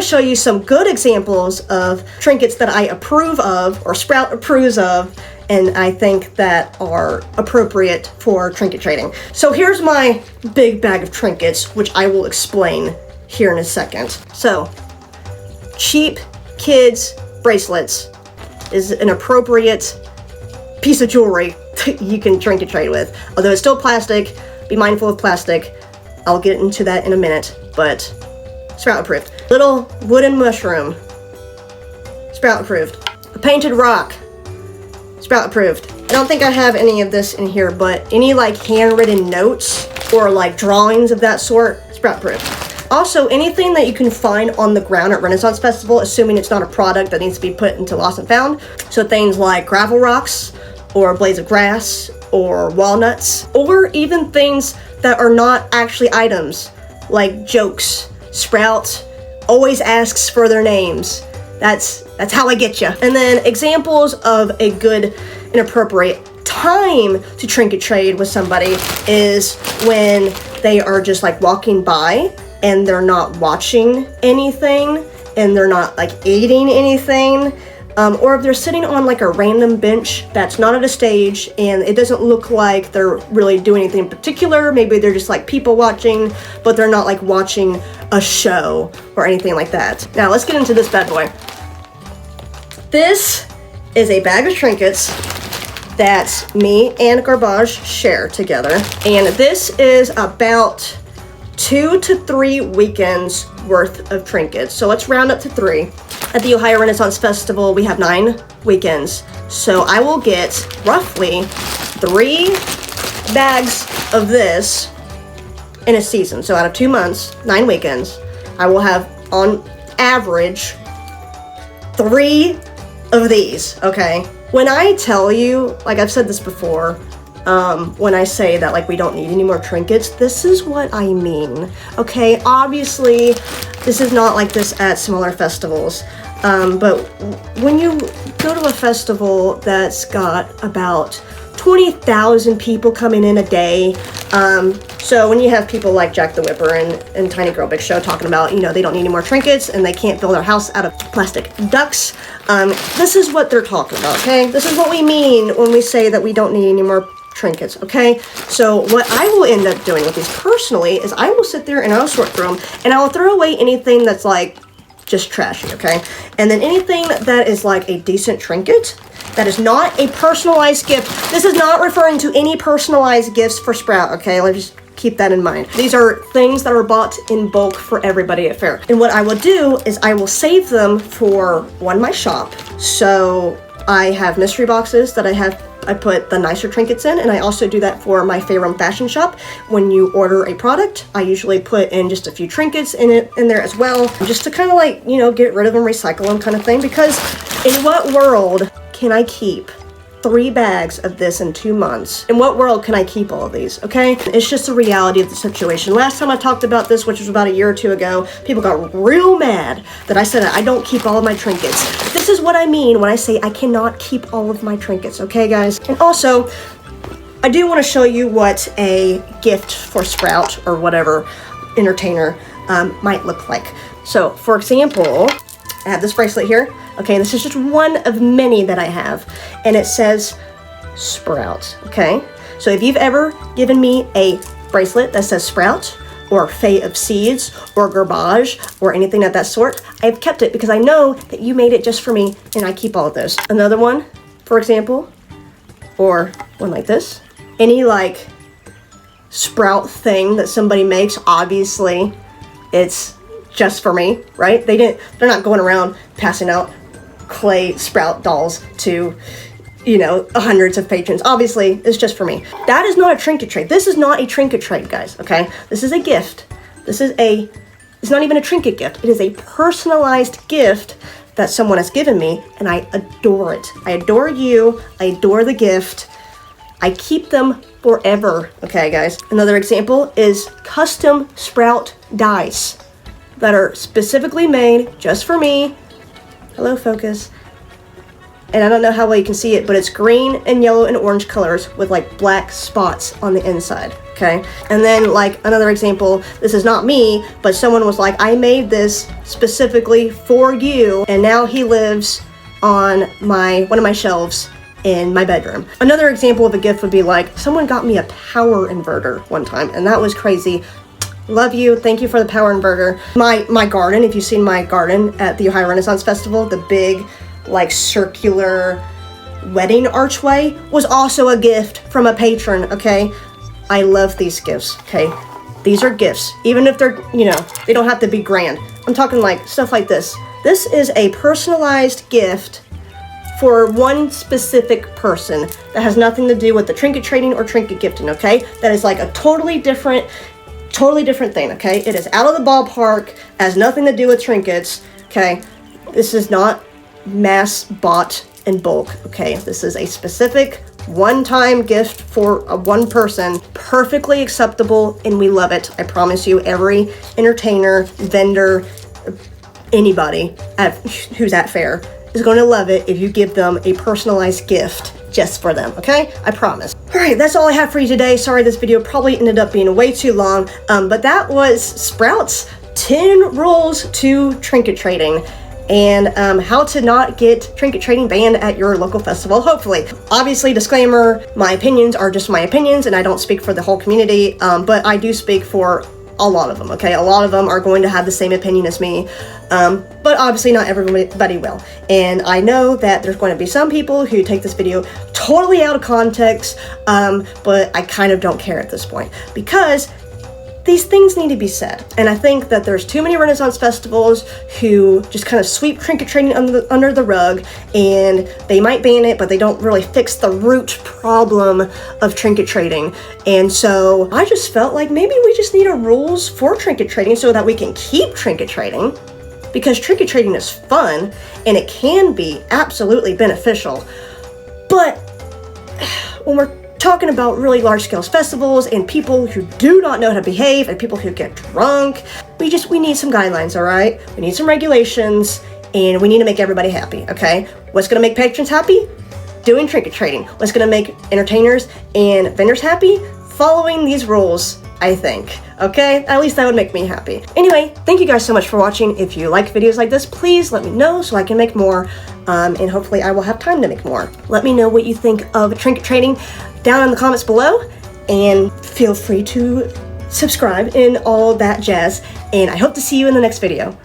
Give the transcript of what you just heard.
to show you some good examples of trinkets that I approve of, or Sprout approves of, and I think that are appropriate for trinket trading. So here's my big bag of trinkets, which I will explain here in a second. So, cheap kids bracelets is an appropriate piece of jewelry you can trinket trade with. Although it's still plastic, be mindful of plastic. I'll get into that in a minute, but Sprout approved. Little wooden mushroom, Sprout approved. A painted rock, Sprout approved. I don't think I have any of this in here, but any like handwritten notes or like drawings of that sort, Sprout approved. Also, anything that you can find on the ground at Renaissance Festival, assuming it's not a product that needs to be put into Lost and Found. So things like gravel rocks, or blades of grass, or walnuts, or even things that are not actually items, like jokes. Sprout always asks for their names. That's how I get you. And then examples of a good and appropriate time to trinket trade with somebody is when they are just like walking by and they're not watching anything and they're not like eating anything. Or if they're sitting on like a random bench that's not at a stage and it doesn't look like they're really doing anything in particular. Maybe they're just like people watching, but they're not like watching a show or anything like that. Now let's get into this bad boy. This is a bag of trinkets that me and Garbage share together. And this is about 2 to 3 weekends worth of trinkets. So let's round up to 3. At the Ohio Renaissance Festival, we have 9 weekends. So I will get roughly 3 bags of this in a season. So out of 2 months, 9 weekends, I will have on average 3 of these, okay? When I tell you, like I've said this before, when I say that like we don't need any more trinkets, this is what I mean, okay? Obviously, this is not like this at smaller festivals, but when you go to a festival that's got about 20,000 people coming in a day, so when you have people like Jack the Whipper and Tiny Girl Big Show talking about, you know, they don't need any more trinkets and they can't build their house out of plastic ducks, this is what they're talking about, okay? This is what we mean when we say that we don't need any more trinkets, okay? So what I will end up doing with these personally is I will sit there and I'll sort through them and I'll throw away anything that's like just trashy, okay? And then anything that is like a decent trinket that is not a personalized gift. This is not referring to any personalized gifts for Sprout, okay? Let's just keep that in mind. These are things that are bought in bulk for everybody at fair. And what I will do is I will save them for my shop. So I have mystery boxes that I put the nicer trinkets in, and I also do that for my Fairham fashion shop. When you order a product, I usually put in just a few trinkets in there as well, just to kind of like, you know, get rid of them, recycle them kind of thing, because in what world can I keep 3 bags of this in 2 months? In what world can I keep all of these, okay? It's just the reality of the situation. Last time I talked about this, which was about a year or 2 ago, people got real mad that I said I don't keep all of my trinkets. This is what I mean when I say I cannot keep all of my trinkets, okay, guys? And also, I do want to show you what a gift for Sprout or whatever entertainer might look like. So, for example, I have this bracelet here. Okay, this is just one of many that I have, and it says Sprout, okay? So if you've ever given me a bracelet that says Sprout, or Fae of Seeds, or Garbage, or anything of that sort, I've kept it because I know that you made it just for me, and I keep all of those. Another one, for example, or one like this. Any like Sprout thing that somebody makes, obviously, it's just for me, right? They're not going around passing out clay Sprout dolls to, you know, hundreds of patrons. Obviously, it's just for me. That is not a trinket trade. This is not a trinket trade, guys, okay? This is a gift. It's not even a trinket gift. It is a personalized gift that someone has given me, and I adore it. I adore you. I adore the gift. I keep them forever, okay, guys? Another example is custom Sprout dice that are specifically made just for me. Hello, focus. And I don't know how well you can see it, but it's green and yellow and orange colors with like black spots on the inside. okay? And then like another example, this is not me, but someone was like, I made this specifically for you, and now he lives on one of my shelves in my bedroom. Another example of a gift would be like, someone got me a power inverter one time, and that was crazy. Love you, thank you for the power inverter. My garden, if you've seen my garden at the Ohio Renaissance Festival, the big like circular wedding archway was also a gift from a patron, okay? I love these gifts, okay? These are gifts, even if they're, you know, they don't have to be grand. I'm talking like stuff like this. This is a personalized gift for one specific person that has nothing to do with the trinket trading or trinket gifting, okay? That is like a totally different thing, okay? It is out of the ballpark, has nothing to do with trinkets, okay? This is not mass bought in bulk, okay? This is a specific one-time gift for one person, perfectly acceptable, and we love it. I promise you, every entertainer, vendor, anybody who's at fair is going to love it if you give them a personalized gift just for them, okay? I promise. All right, that's all I have for you today. Sorry, this video probably ended up being way too long, but that was Sprout's 10 rules to trinket trading, and how to not get trinket trading banned at your local festival, hopefully. Obviously, disclaimer, my opinions are just my opinions, and I don't speak for the whole community, but I do speak for a lot of them, okay? A lot of them are going to have the same opinion as me, but obviously not everybody will. And I know that there's going to be some people who take this video totally out of context, but I kind of don't care at this point, because these things need to be said. And I think that there's too many Renaissance festivals who just kind of sweep trinket trading under the rug, and they might ban it, but they don't really fix the root problem of trinket trading. And so I just felt like maybe we just need a rules for trinket trading so that we can keep trinket trading, because trinket trading is fun and it can be absolutely beneficial. But when we're talking about really large-scale festivals and people who do not know how to behave and people who get drunk, we need some guidelines, all right? We need some regulations, and we need to make everybody happy, okay? What's gonna make patrons happy? Doing trinket trading. What's gonna make entertainers and vendors happy? Following these rules, I think, okay? At least that would make me happy. Anyway, thank you guys so much for watching. If you like videos like this, please let me know so I can make more, and hopefully I will have time to make more. Let me know what you think of trinket trading down in the comments below, and feel free to subscribe and all that jazz, and I hope to see you in the next video.